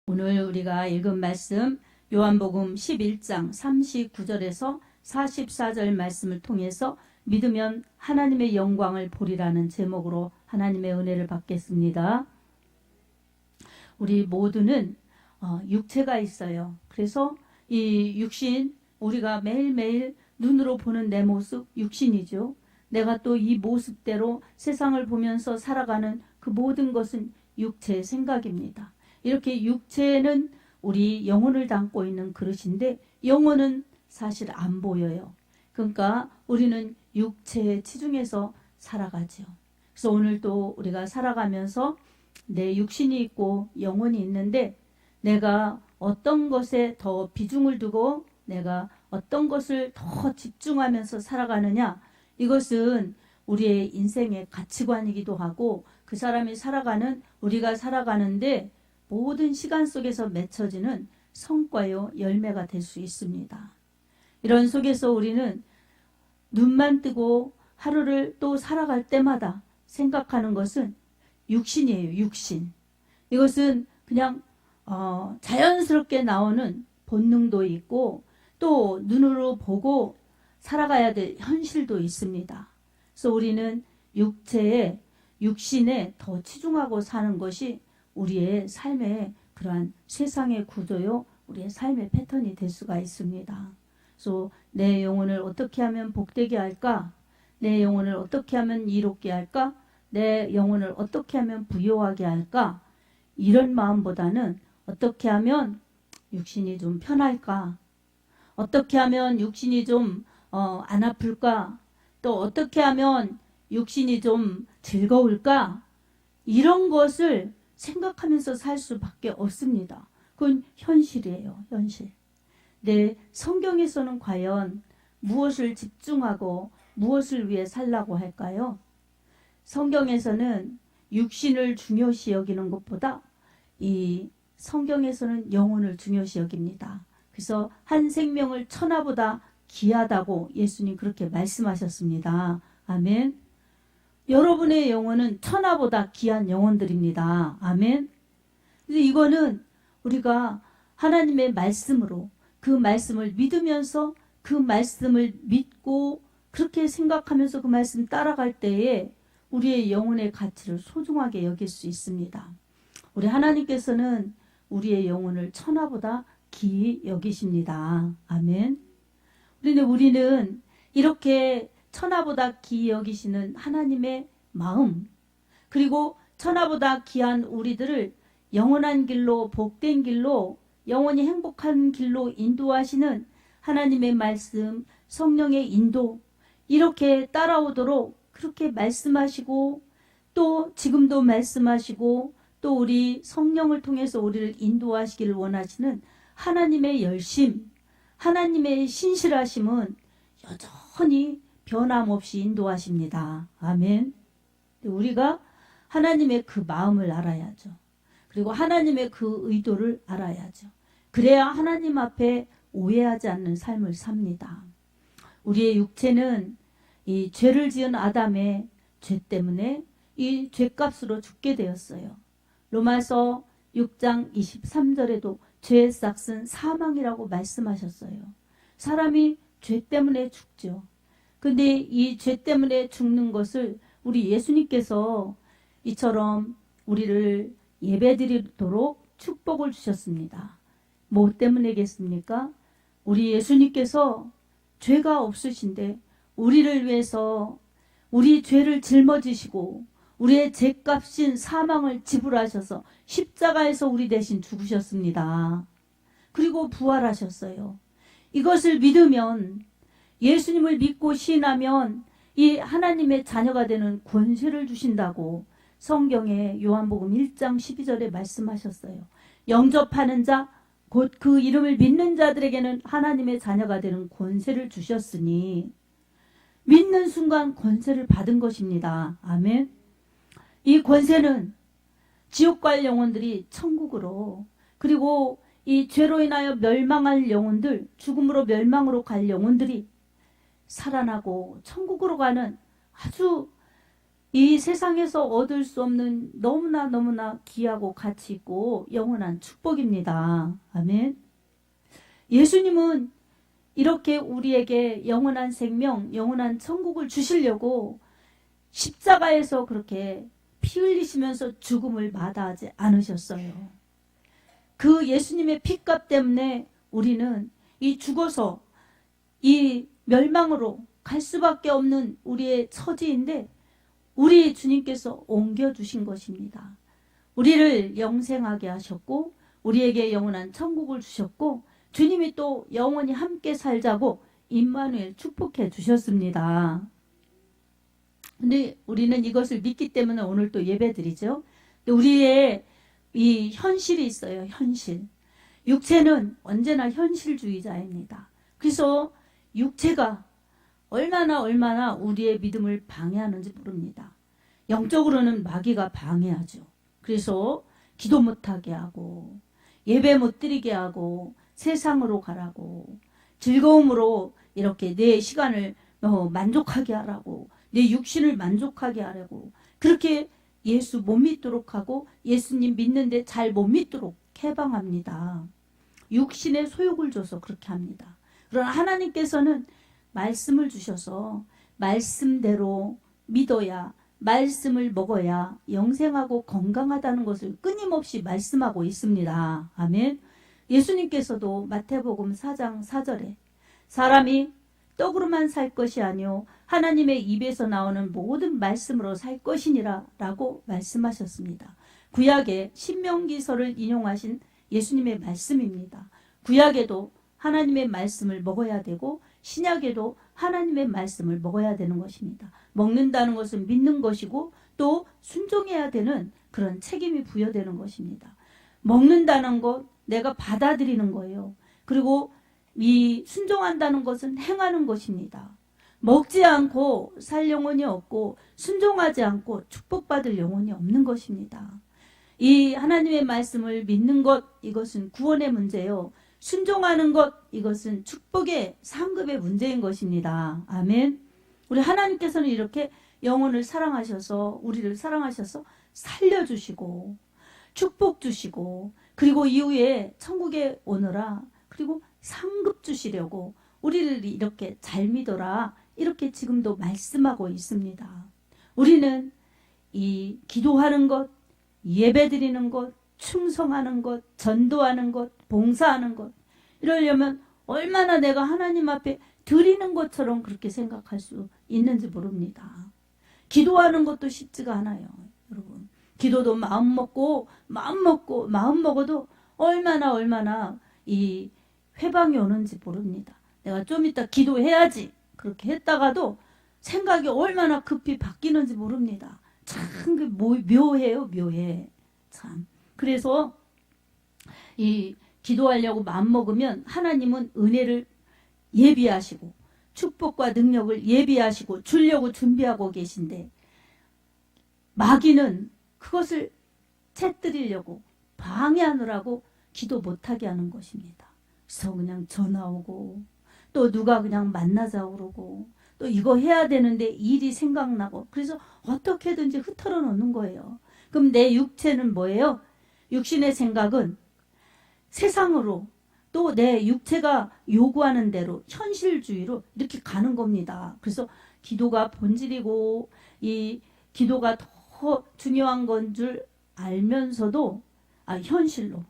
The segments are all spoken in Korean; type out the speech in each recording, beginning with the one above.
오늘 우리가 읽은 말씀 요한복음 11장 39절에서 44절 말씀을 통해서 믿으면 하나님의 영광을 보리라는 제목으로 하나님의 은혜를 받겠습니다. 우리 모두는 육체가 있어요. 그래서 이 육신, 우리가 매일매일 눈으로 보는 내 모습, 육신이죠. 내가 또 이 모습대로 세상을 보면서 살아가는 그 모든 것은 육체의 생각입니다. 이렇게 육체는 우리 영혼을 담고 있는 그릇인데 영혼은 사실 안 보여요. 그러니까 우리는 육체에 치중해서 살아가죠. 그래서 오늘 또 우리가 살아가면서 내 육신이 있고 영혼이 있는데 내가 어떤 것에 더 비중을 두고 내가 어떤 것을 더 집중하면서 살아가느냐, 이것은 우리의 인생의 가치관이기도 하고 그 사람이 살아가는, 우리가 살아가는데 모든 시간 속에서 맺혀지는 성과요 열매가 될 수 있습니다. 이런 속에서 우리는 눈만 뜨고 하루를 또 살아갈 때마다 생각하는 것은 육신이에요. 육신. 이것은 그냥 자연스럽게 나오는 본능도 있고 또 눈으로 보고 살아가야 될 현실도 있습니다. 그래서 우리는 육신에 더 치중하고 사는 것이 우리의 삶의 그러한 세상의 구조요, 우리의 삶의 패턴이 될 수가 있습니다. 그래서 내 영혼을 어떻게 하면 복되게 할까? 내 영혼을 어떻게 하면 이롭게 할까? 내 영혼을 어떻게 하면 부요하게 할까? 이런 마음보다는 어떻게 하면 육신이 좀 편할까? 어떻게 하면 육신이 좀 안 아플까? 또 어떻게 하면 육신이 좀 즐거울까? 이런 것을 생각하면서 살 수밖에 없습니다. 그건 현실이에요. 현실. 네, 성경에서는 과연 무엇을 집중하고 무엇을 위해 살라고 할까요? 성경에서는 육신을 중요시 여기는 것보다 이 성경에서는 영혼을 중요시 여깁니다. 그래서 한 생명을 천하보다 귀하다고 예수님 그렇게 말씀하셨습니다. 아멘. 여러분의 영혼은 천하보다 귀한 영혼들입니다. 아멘. 그래서 이거는 우리가 하나님의 말씀으로 그 말씀을 믿으면서 그 말씀을 믿고 그렇게 생각하면서 그 말씀 따라갈 때에 우리의 영혼의 가치를 소중하게 여길 수 있습니다. 우리 하나님께서는 우리의 영혼을 천하보다 귀히 여기십니다. 아멘. 그런데 우리는 이렇게 천하보다 귀히 여기시는 하나님의 마음, 그리고 천하보다 귀한 우리들을 영원한 길로, 복된 길로, 영원히 행복한 길로 인도하시는 하나님의 말씀, 성령의 인도, 이렇게 따라오도록 그렇게 말씀하시고 또 지금도 말씀하시고 또 우리 성령을 통해서 우리를 인도하시기를 원하시는 하나님의 열심, 하나님의 신실하심은 여전히 변함없이 인도하십니다. 아멘. 우리가 하나님의 그 마음을 알아야죠. 그리고 하나님의 그 의도를 알아야죠. 그래야 하나님 앞에 오해하지 않는 삶을 삽니다. 우리의 육체는 이 죄를 지은 아담의 죄 때문에 이 죄값으로 죽게 되었어요. 로마서 6장 23절에도 죄의 싹은 사망이라고 말씀하셨어요. 사람이 죄 때문에 죽죠. 근데 이 죄 때문에 죽는 것을 우리 예수님께서 이처럼 우리를 예배드리도록 축복을 주셨습니다. 뭐 때문이겠습니까? 우리 예수님께서 죄가 없으신데 우리를 위해서 우리 죄를 짊어지시고 우리의 죄값인 사망을 지불하셔서 십자가에서 우리 대신 죽으셨습니다. 그리고 부활하셨어요. 이것을 믿으면, 예수님을 믿고 신하면 이 하나님의 자녀가 되는 권세를 주신다고 성경에 요한복음 1장 12절에 말씀하셨어요. 영접하는 자, 곧 그 이름을 믿는 자들에게는 하나님의 자녀가 되는 권세를 주셨으니 믿는 순간 권세를 받은 것입니다. 아멘. 이 권세는 지옥 갈 영혼들이 천국으로, 그리고 이 죄로 인하여 멸망할 영혼들, 죽음으로 멸망으로 갈 영혼들이 살아나고 천국으로 가는 아주 이 세상에서 얻을 수 없는 너무나 귀하고 가치 있고 영원한 축복입니다. 아멘. 예수님은 이렇게 우리에게 영원한 생명, 영원한 천국을 주시려고 십자가에서 그렇게 피 흘리시면서 죽음을 마다하지 않으셨어요. 그 예수님의 피값 때문에 우리는 이 죽어서 이 멸망으로 갈 수밖에 없는 우리의 처지인데 우리 주님께서 옮겨주신 것입니다. 우리를 영생하게 하셨고 우리에게 영원한 천국을 주셨고 주님이 또 영원히 함께 살자고 임마누엘 축복해 주셨습니다. 근데 우리는 이것을 믿기 때문에 오늘 또 예배드리죠. 우리의 이 현실이 있어요. 현실. 육체는 언제나 현실주의자입니다. 그래서 육체가 얼마나 우리의 믿음을 방해하는지 모릅니다. 영적으로는 마귀가 방해하죠. 그래서 기도 못하게 하고 예배 못 드리게 하고 세상으로 가라고 즐거움으로 이렇게 내 시간을 만족하게 하라고 내 육신을 만족하게 하라고 그렇게 예수 못 믿도록 하고 예수님 믿는데 잘 못 믿도록 해방합니다. 육신의 소욕을 줘서 그렇게 합니다. 그러나 하나님께서는 말씀을 주셔서 말씀대로 믿어야 말씀을 먹어야 영생하고 건강하다는 것을 끊임없이 말씀하고 있습니다. 아멘. 예수님께서도 마태복음 4장 4절에 사람이 떡으로만 살 것이 아니요 하나님의 입에서 나오는 모든 말씀으로 살 것이니라 라고 말씀하셨습니다. 구약의 신명기서를 인용하신 예수님의 말씀입니다. 구약에도 하나님의 말씀을 먹어야 되고 신약에도 하나님의 말씀을 먹어야 되는 것입니다. 먹는다는 것은 믿는 것이고 또 순종해야 되는 그런 책임이 부여되는 것입니다. 먹는다는 것 내가 받아들이는 거예요. 그리고 이 순종한다는 것은 행하는 것입니다. 먹지 않고 살 영혼이 없고 순종하지 않고 축복받을 영혼이 없는 것입니다. 이 하나님의 말씀을 믿는 것 이것은 구원의 문제요. 순종하는 것 이것은 축복의 상급의 문제인 것입니다. 아멘. 우리 하나님께서는 이렇게 영혼을 사랑하셔서 우리를 사랑하셔서 살려주시고 축복 주시고 그리고 이후에 천국에 오너라 그리고 상급 주시려고 우리를 이렇게 잘 믿어라 이렇게 지금도 말씀하고 있습니다. 우리는 이 기도하는 것, 예배드리는 것, 충성하는 것, 전도하는 것, 봉사하는 것 이러려면 얼마나 내가 하나님 앞에 드리는 것처럼 그렇게 생각할 수 있는지 모릅니다. 기도하는 것도 쉽지가 않아요. 여러분 기도도 마음 먹어도 얼마나 이 회방이 오는지 모릅니다. 내가 좀 이따 기도해야지 그렇게 했다가도 생각이 얼마나 급히 바뀌는지 모릅니다. 참 묘해요. 묘해. 참. 그래서 이 기도하려고 마음먹으면 하나님은 은혜를 예비하시고 축복과 능력을 예비하시고 주려고 준비하고 계신데 마귀는 그것을 채뜨리려고 방해하느라고 기도 못하게 하는 것입니다. 그래서 그냥 전화 오고 또 누가 그냥 만나자고 그러고 또 이거 해야 되는데 일이 생각나고 그래서 어떻게든지 흐트러 놓는 거예요. 그럼 내 육체는 뭐예요? 육신의 생각은 세상으로 또 내 육체가 요구하는 대로 현실주의로 이렇게 가는 겁니다. 그래서 기도가 본질이고 이 기도가 더 중요한 건 줄 알면서도 현실로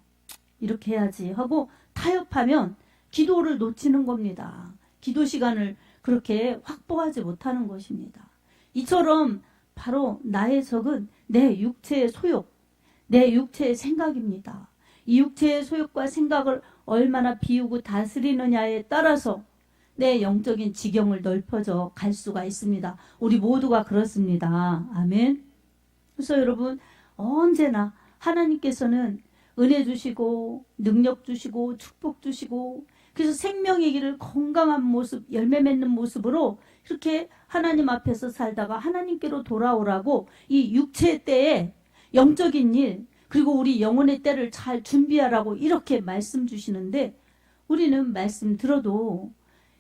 이렇게 해야지 하고 타협하면 기도를 놓치는 겁니다. 기도 시간을 그렇게 확보하지 못하는 것입니다. 이처럼 바로 나의 적은 내 육체의 소욕, 내 육체의 생각입니다. 이 육체의 소욕과 생각을 얼마나 비우고 다스리느냐에 따라서 내 영적인 지경을 넓혀져 갈 수가 있습니다. 우리 모두가 그렇습니다. 아멘. 그래서 여러분 언제나 하나님께서는 은혜 주시고 능력 주시고 축복 주시고 그래서 생명의 길을 건강한 모습 열매 맺는 모습으로 이렇게 하나님 앞에서 살다가 하나님께로 돌아오라고 이 육체의 때에 영적인 일 그리고 우리 영혼의 때를 잘 준비하라고 이렇게 말씀 주시는데 우리는 말씀 들어도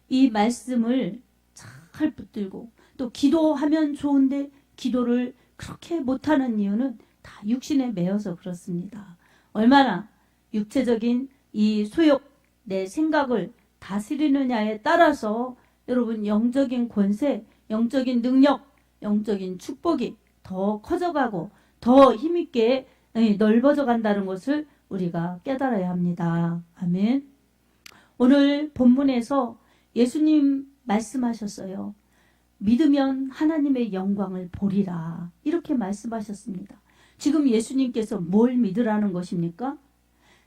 이 말씀을 잘 붙들고 또 기도하면 좋은데 기도를 그렇게 못하는 이유는 다 육신에 매여서 그렇습니다. 얼마나 육체적인 이 소욕, 내 생각을 다스리느냐에 따라서 여러분 영적인 권세, 영적인 능력, 영적인 축복이 더 커져가고 더 힘있게 넓어져 간다는 것을 우리가 깨달아야 합니다. 아멘. 오늘 본문에서 예수님 말씀하셨어요. 믿으면 하나님의 영광을 보리라. 이렇게 말씀하셨습니다. 지금 예수님께서 뭘 믿으라는 것입니까?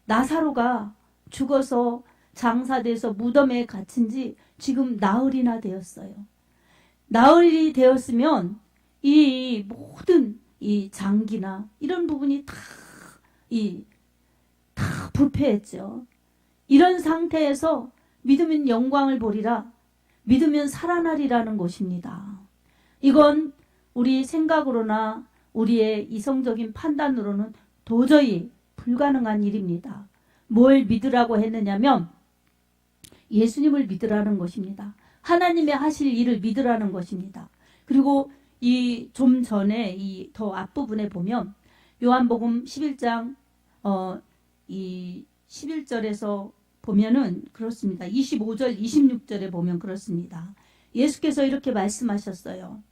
나사로가 죽어서 장사돼서 무덤에 갇힌 지 지금 나흘이나 되었어요. 나흘이 되었으면 이 모든 이 장기나 이런 부분이 다 부패했죠. 이런 상태에서 믿으면 영광을 보리라, 믿으면 살아나리라는 것입니다. 이건 우리 생각으로나 우리의 이성적인 판단으로는 도저히 불가능한 일입니다. 뭘 믿으라고 했느냐면 예수님을 믿으라는 것입니다. 하나님의 하실 일을 믿으라는 것입니다. 그리고 이 좀 전에 이 더 앞부분에 보면 요한복음 11장 이 11절에서 보면은 그렇습니다. 25절 26절에 보면 그렇습니다. 예수께서 이렇게 말씀하셨어요.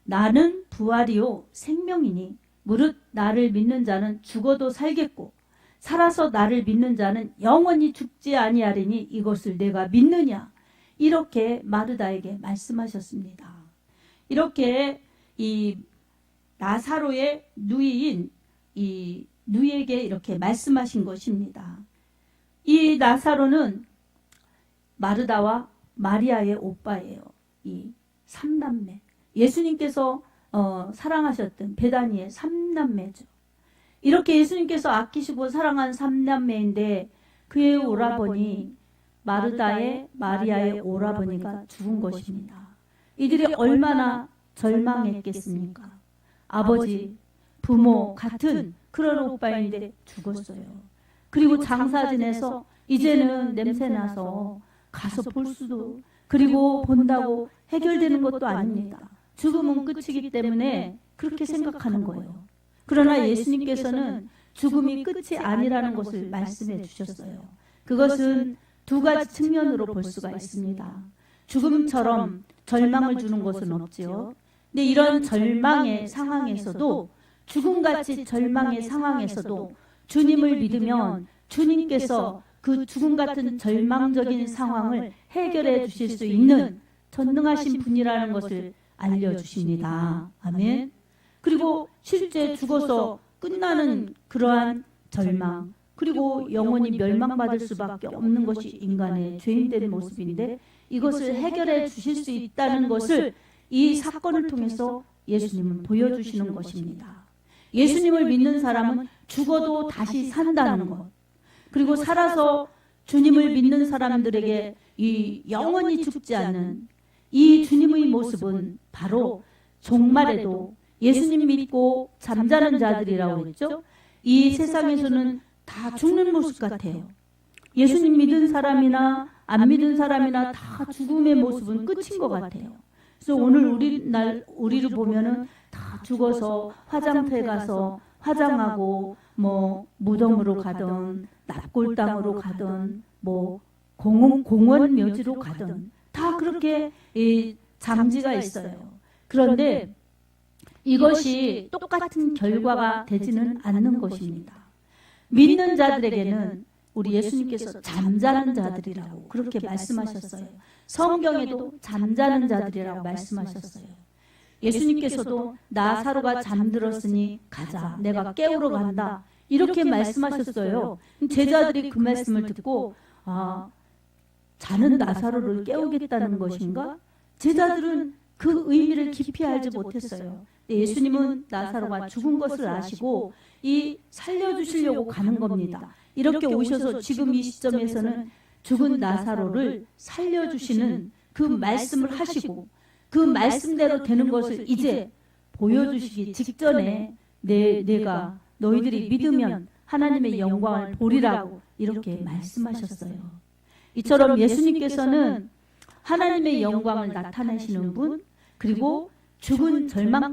나는 부활이요 생명이니 무릇 나를 믿는 자는 죽어도 살겠고 살아서 나를 믿는 자는 영원히 죽지 아니하리니 이것을 내가 믿느냐. 이렇게 마르다에게 말씀하셨습니다. 이렇게 이 나사로의 누이인 이 누이에게 이렇게 말씀하신 것입니다. 이 나사로는 마르다와 마리아의 오빠예요. 이 삼남매. 예수님께서 사랑하셨던 베다니의 삼남매죠. 이렇게 예수님께서 아끼시고 사랑한 삼남매인데 그의 오라버니 마르다의 마리아의 오라버니가 죽은 것입니다. 이들이 얼마나 절망했겠습니까? 아버지, 부모 같은 그런 오빠인데 죽었어요. 그리고 장사 지내서 이제는 냄새나서 가서 볼 수도 그리고 본다고 해결되는 것도 아닙니다. 죽음은 끝이기 때문에 그렇게 생각하는 거예요. 그러나 예수님께서는 죽음이 끝이 아니라는 것을 말씀해 주셨어요. 그것은 두 가지 측면으로 볼 수가 있습니다. 죽음처럼 절망을 주는 것은 없지요. 근데 이런 절망의 상황에서도 죽음같이 절망의 상황에서도 주님을 믿으면 주님께서 그 죽음 같은 절망적인 상황을 해결해 주실 수 있는 전능하신 분이라는 것을 알려주십니다. 아멘. 그리고 실제 죽어서 끝나는 그러한 절망, 그리고 영원히 멸망받을 수밖에 없는 것이 인간의 죄인된 모습인데 이것을 해결해 주실 수 있다는 것을 이 사건을 통해서 예수님은 보여주시는 것입니다. 예수님을 믿는 사람은 죽어도 다시 산다는 것, 그리고 살아서 주님을 믿는 사람들에게 이 영원히 죽지 않는 이 주님의 모습은 바로 종말에도 예수님 믿고 잠자는 자들이라고 했죠. 이 세상에서는 다 죽는 모습 같아요. 예수님 믿은 사람이나 안 믿은 사람이나 다 죽음의 모습은 끝인 것 같아요. 그래서 오늘 우리를 보면은 다 죽어서 화장터에 가서 화장하고 뭐 무덤으로 가든 납골 땅으로 가든 뭐 공원 묘지로 가든 다 그렇게 이 장지가 있어요. 그런데 이것이 똑같은 결과가 되지는 않는 것입니다. 믿는 자들에게는 우리 예수님께서 잠자는 자들이라고 그렇게 말씀하셨어요. 성경에도 잠자는 자들이라고 말씀하셨어요. 예수님께서도 나사로가 잠들었으니 가자, 내가 깨우러 간다, 이렇게 말씀하셨어요. 제자들이 그 말씀을 듣고 자는 나사로를 깨우겠다는 것인가? 제자들은 그 의미를 깊이 알지 못했어요. 예수님은 나사로가 죽은 것을 아시고 이 살려주시려고 가는 겁니다. 이렇게 오셔서 지금 이 시점에서는 죽은 나사로를 살려주시는 그 말씀을 하시고 그 말씀대로 되는 것을 이제 보여주시기 직전에 내가 너희들이 믿으면 하나님의 영광을 보리라고 이렇게 말씀하셨어요. 이처럼 예수님께서는 하나님의 영광을 나타내시는 분, 그리고 죽은 절망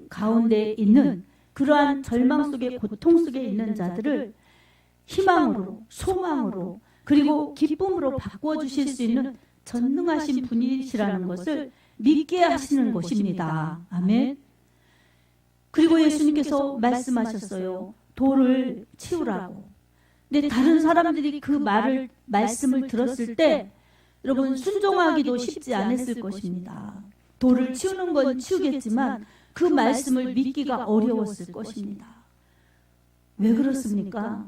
가운데 있는 그러한 절망 속에 고통 속에 있는 자들을 희망으로, 소망으로, 그리고 기쁨으로 바꿔주실 수 있는 전능하신 분이시라는 것을 믿게 하시는 것입니다. 아멘. 그리고 예수님께서 말씀하셨어요. 돌을 치우라고. 근데 다른 사람들이 그 말씀을 들었을 때 여러분 순종하기도 쉽지 않았을 것입니다. 돌을 치우는 건 치우겠지만 그 말씀을 믿기가 어려웠을 것입니다. 왜 그렇습니까?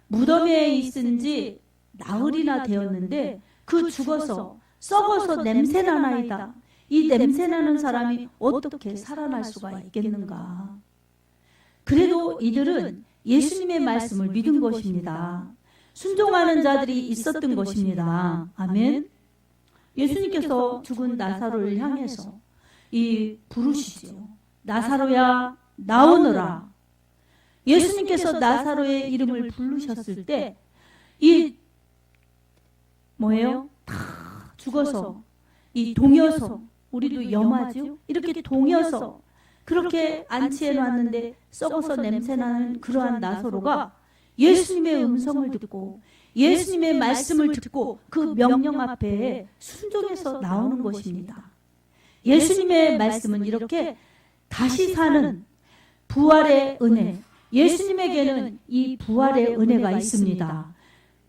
무덤에 있은 지 나흘이나 되었는데 그 죽어서 썩어서 냄새나나이다. 이 냄새나는 사람이 어떻게 살아날 수가 있겠는가? 그래도 이들은 예수님의 말씀을 믿은 것입니다. 순종하는 자들이 있었던 것입니다. 아멘. 예수님께서 죽은 나사로를 향해서 부르시죠. 나사로야 나오너라. 예수님께서 나사로의 이름을 부르셨을 때 다 죽어서 동여서, 우리도 염하죠. 이렇게 동여서 그렇게 안치해 놨는데 썩어서 냄새나는 그러한 나사로가 예수님의 음성을 듣고 예수님의 말씀을 듣고 그 명령 앞에 순종해서 나오는 것입니다. 예수님의 말씀은 이렇게 다시 사는 부활의 은혜, 예수님에게는 이 부활의 은혜가 있습니다.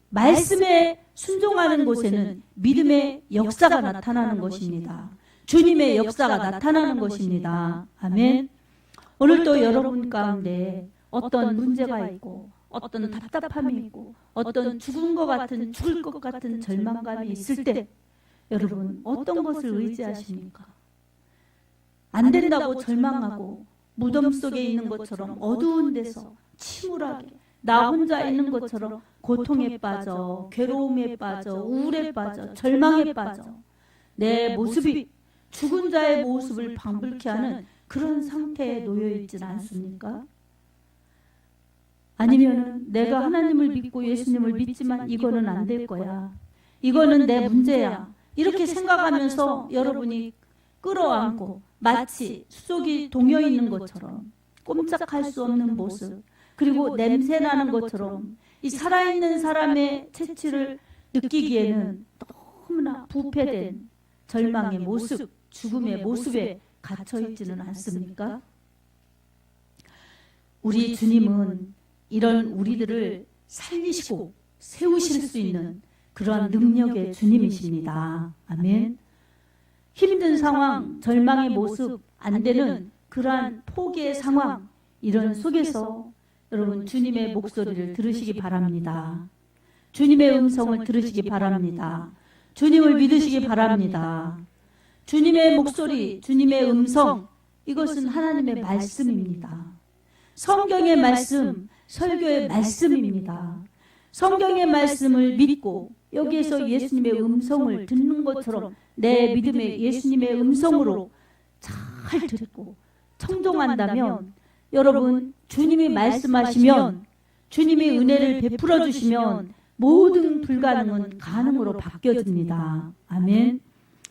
말씀에 순종하는 곳에는 믿음의 역사가 나타나는 것입니다. 주님의 역사가 나타나는 것입니다. 아멘. 오늘도 여러분 가운데 어떤 문제가 있고 어떤 답답함이 있고 어떤 죽을 것 같은 절망감이 있을 때 여러분 어떤 것을 의지하십니까? 안 된다고 절망하고 무덤 속에 있는 것처럼 어두운 데서 침울하게 나 혼자 있는 것처럼 고통에 빠져, 괴로움에 빠져, 우울에 빠져, 절망에 빠져 내 모습이 죽은 자의 모습을 방불케 하는 그런 상태에 놓여 있지는 않습니까? 아니면 내가 하나님을 믿고 예수님을 믿지만 이거는 안 될 거야. 이거는 내 문제야. 이렇게 생각하면서 여러분이 끌어안고 마치 수족이 동여 있는 것처럼 꼼짝할 수 없는 모습, 그리고 냄새나는 것처럼 이 살아있는 사람의 채취를 느끼기에는 너무나 부패된 절망의 모습, 죽음의 모습에 갇혀있지는 않습니까? 우리 주님은 이런 우리들을 살리시고 세우실 수 있는 그러한 능력의 주님이십니다. 아멘. 힘든 상황, 절망의 모습, 안 되는 그러한 포기의 상황, 이런 속에서 여러분 주님의 목소리를 들으시기 바랍니다. 주님의 음성을 들으시기 바랍니다. 주님을 믿으시기 바랍니다. 주님의 목소리, 주님의 음성, 이것은 하나님의 말씀입니다. 성경의 말씀, 설교의 말씀입니다. 성경의 말씀을 믿고 여기에서 예수님의 음성을 듣는 것처럼 내 믿음의 예수님의 음성으로 잘 듣고 청종한다면 여러분 주님이 말씀하시면 주님이 은혜를 베풀어 주시면 모든 불가능은 가능으로 바뀌어집니다. 아멘.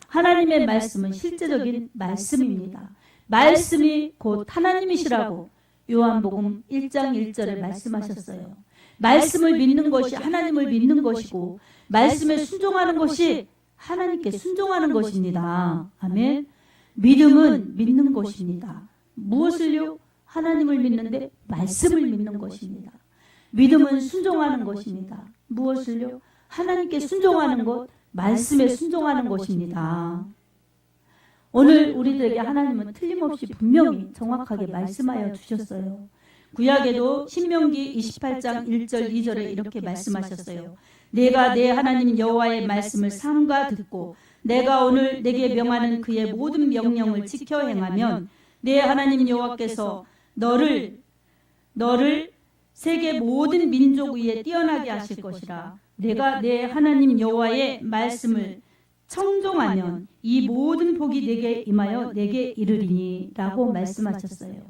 하나님의 말씀은 실제적인 말씀입니다. 말씀이 곧 하나님이시라고 요한복음 1장 1절에 말씀하셨어요. 말씀을 믿는 것이 하나님을 믿는 것이고 말씀에 순종하는 것이 하나님께 순종하는 것입니다. 아멘. 믿음은 믿는 것입니다. 무엇을요? 하나님을 믿는데 말씀을 믿는 것입니다. 믿음은 순종하는 것입니다. 무엇을요? 하나님께 순종하는 것, 말씀에 순종하는 것입니다. 오늘 우리들에게 하나님은 틀림없이 분명히 정확하게 말씀하여 주셨어요. 구약에도 신명기 28장 1절 2절에 이렇게 말씀하셨어요. 내가 내 하나님 여호와의 말씀을 삼가 듣고 내가 오늘 내게 명하는 그의 모든 명령을 지켜 행하면 내 하나님 여호와께서 너를 세계 모든 민족 위에 뛰어나게 하실 것이라. 내가 내 하나님 여호와의 말씀을 청종하면 이 모든 복이 내게 임하여 내게 이르리니 라고 말씀하셨어요.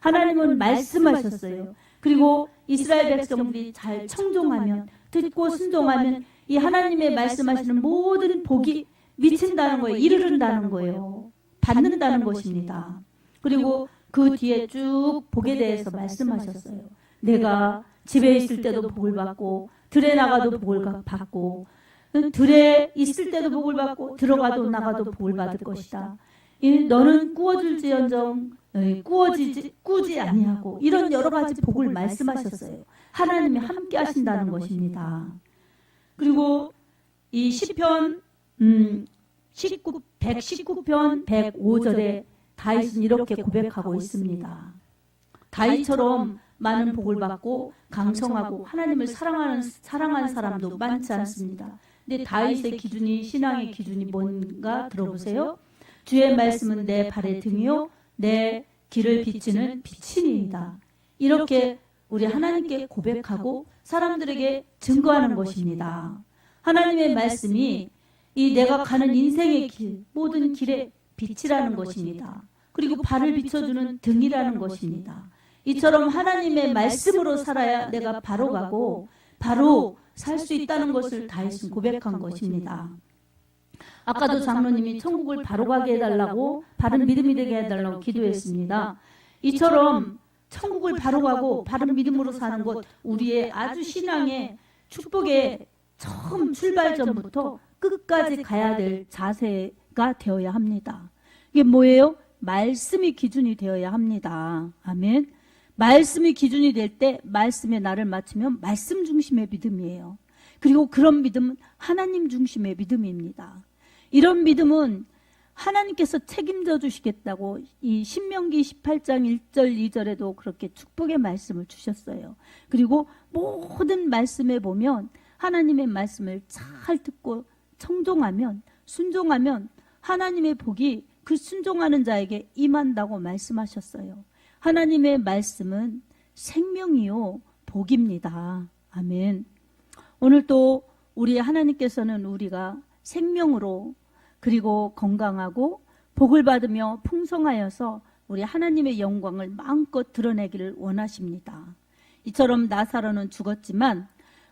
하나님은 말씀하셨어요. 그리고 이스라엘 백성들이 잘 청종하면, 듣고 순종하면 이 하나님의 말씀하시는 모든 복이 미친다는 거예요. 이르른다는 거예요. 받는다는 것입니다. 그리고 그 뒤에 쭉 복에 대해서 말씀하셨어요. 내가 집에 있을 때도 복을 받고 들에 나가도 복을 받고 들에 있을 때도 복을 받고 들어가도 나가도 복을 받을 것이다. 너는 꾸어줄지언정 꾸지 아니하고 이런 여러 가지 복을 말씀하셨어요. 하나님이 함께 하신다는 것입니다. 그리고 이 시편 119편 105절에 다윗은 이렇게 고백하고 있습니다. 다윗처럼 많은 복을 받고 강성하고 하나님을 사랑하는 사람도 많지 않습니다. 근데 다윗의 기준이, 신앙의 기준이 뭔가 들어보세요. 주의 말씀은 내 발의 등이요 내 길을 비치는 빛이니이다. 이렇게 우리 하나님께 고백하고 사람들에게 증거하는 것입니다. 하나님의 말씀이 이 내가 가는 인생의 길, 모든 길의 빛이라는 것입니다. 그리고 발을 비춰주는 등이라는 것입니다. 이처럼 하나님의 말씀으로 살아야 내가 바로 가고 바로 살 수 있다는 것을 다윗은 고백한 것입니다. 아까도 장로님이 천국을 바로 가게 해달라고, 바른 믿음이 되게 해달라고 기도했습니다. 이처럼 천국을 바로 가고 바른 믿음으로 사는 것, 우리의 아주 신앙의 축복의 처음 출발점부터 끝까지 가야 될 자세가 되어야 합니다. 이게 뭐예요? 말씀이 기준이 되어야 합니다. 아멘. 말씀이 기준이 될 때 말씀에 나를 맞추면 말씀 중심의 믿음이에요. 그리고 그런 믿음은 하나님 중심의 믿음입니다. 이런 믿음은 하나님께서 책임져 주시겠다고 이 신명기 18장 1절 2절에도 그렇게 축복의 말씀을 주셨어요. 그리고 모든 말씀에 보면 하나님의 말씀을 잘 듣고 청종하면, 순종하면 하나님의 복이 그 순종하는 자에게 임한다고 말씀하셨어요. 하나님의 말씀은 생명이요 복입니다. 아멘. 오늘 또 우리 하나님께서는 우리가 생명으로 그리고 건강하고 복을 받으며 풍성하여서 우리 하나님의 영광을 마음껏 드러내기를 원하십니다. 이처럼 나사로는 죽었지만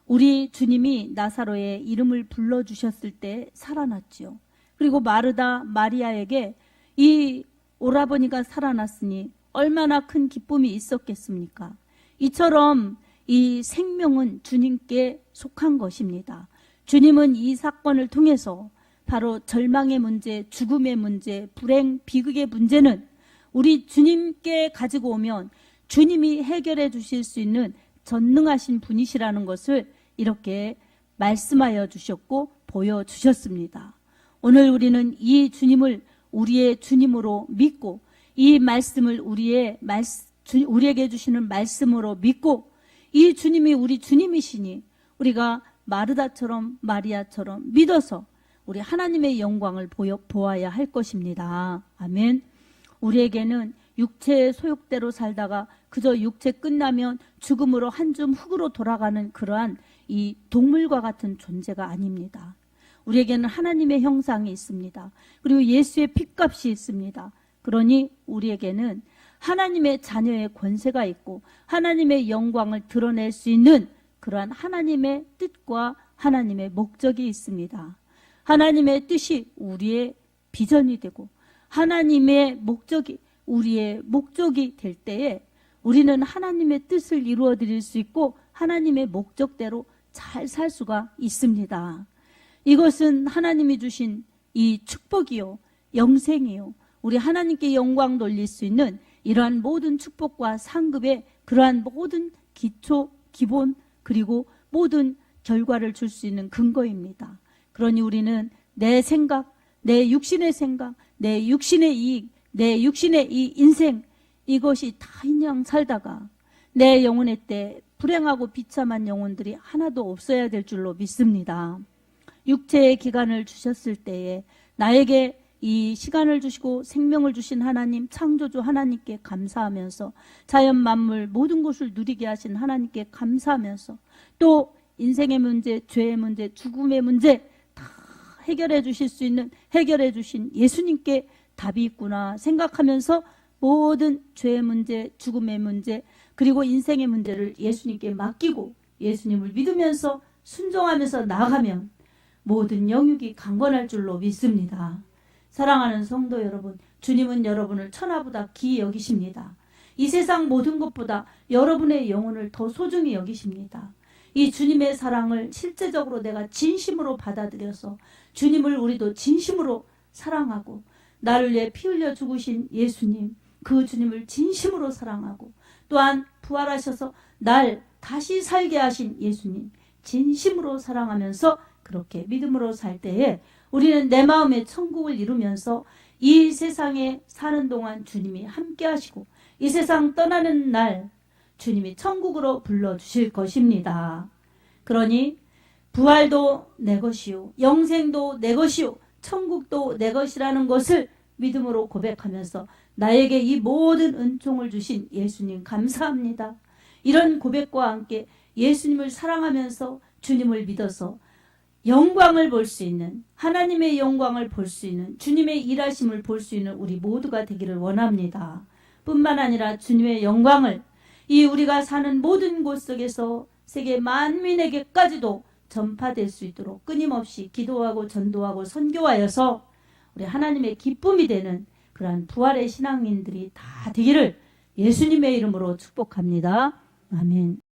우리 주님이 나사로의 이름을 불러주셨을 때 살아났지요. 그리고 마르다 마리아에게 이 오라버니가 살아났으니 얼마나 큰 기쁨이 있었겠습니까? 이처럼 이 생명은 주님께 속한 것입니다. 주님은 이 사건을 통해서 바로 절망의 문제, 죽음의 문제, 불행, 비극의 문제는 우리 주님께 가지고 오면 주님이 해결해 주실 수 있는 전능하신 분이시라는 것을 이렇게 말씀하여 주셨고 보여주셨습니다. 오늘 우리는 이 주님을 우리의 주님으로 믿고 이 말씀을 우리에게 주시는 말씀으로 믿고 이 주님이 우리 주님이시니 우리가 마르다처럼 마리아처럼 믿어서 우리 하나님의 영광을 보아야 할 것입니다. 아멘. 우리에게는 육체의 소욕대로 살다가 그저 육체 끝나면 죽음으로 한 줌 흙으로 돌아가는 그러한 이 동물과 같은 존재가 아닙니다. 우리에게는 하나님의 형상이 있습니다. 그리고 예수의 핏값이 있습니다. 그러니 우리에게는 하나님의 자녀의 권세가 있고 하나님의 영광을 드러낼 수 있는 그러한 하나님의 뜻과 하나님의 목적이 있습니다. 하나님의 뜻이 우리의 비전이 되고 하나님의 목적이 우리의 목적이 될 때에 우리는 하나님의 뜻을 이루어 드릴 수 있고 하나님의 목적대로 잘 살 수가 있습니다. 이것은 하나님이 주신 이 축복이요 영생이요 우리 하나님께 영광 돌릴 수 있는 이러한 모든 축복과 상급의 그러한 모든 기초, 기본 그리고 모든 결과를 줄 수 있는 근거입니다. 그러니 우리는 내 생각, 내 육신의 생각, 내 육신의 이익, 내 육신의 이 인생 이것이 다 그냥 살다가 내 영혼의 때 불행하고 비참한 영혼들이 하나도 없어야 될 줄로 믿습니다. 육체의 기간을 주셨을 때에 나에게 이 시간을 주시고 생명을 주신 하나님, 창조주 하나님께 감사하면서 자연 만물 모든 것을 누리게 하신 하나님께 감사하면서 또 인생의 문제, 죄의 문제, 죽음의 문제 다 해결해 주실 수 있는 해결해 주신 예수님께 답이 있구나 생각하면서 모든 죄의 문제, 죽음의 문제 그리고 인생의 문제를 예수님께 맡기고 예수님을 믿으면서 순종하면서 나아가면 모든 영육이 강건할 줄로 믿습니다. 사랑하는 성도 여러분, 주님은 여러분을 천하보다 귀히 여기십니다. 이 세상 모든 것보다 여러분의 영혼을 더 소중히 여기십니다. 이 주님의 사랑을 실제적으로 내가 진심으로 받아들여서 주님을 우리도 진심으로 사랑하고 나를 위해 피 흘려 죽으신 예수님, 그 주님을 진심으로 사랑하고 또한 부활하셔서 날 다시 살게 하신 예수님 진심으로 사랑하면서 그렇게 믿음으로 살 때에 우리는 내 마음의 천국을 이루면서 이 세상에 사는 동안 주님이 함께 하시고 이 세상 떠나는 날 주님이 천국으로 불러주실 것입니다. 그러니 부활도 내 것이요 영생도 내 것이요 천국도 내 것이라는 것을 믿음으로 고백하면서 나에게 이 모든 은총을 주신 예수님 감사합니다. 이런 고백과 함께 예수님을 사랑하면서 주님을 믿어서 영광을 볼 수 있는 하나님의 영광을 볼 수 있는 주님의 일하심을 볼 수 있는 우리 모두가 되기를 원합니다. 뿐만 아니라 주님의 영광을 이 우리가 사는 모든 곳 속에서 세계 만민에게까지도 전파될 수 있도록 끊임없이 기도하고 전도하고 선교하여서 우리 하나님의 기쁨이 되는 그러한 부활의 신앙인들이 다 되기를 예수님의 이름으로 축복합니다. 아멘.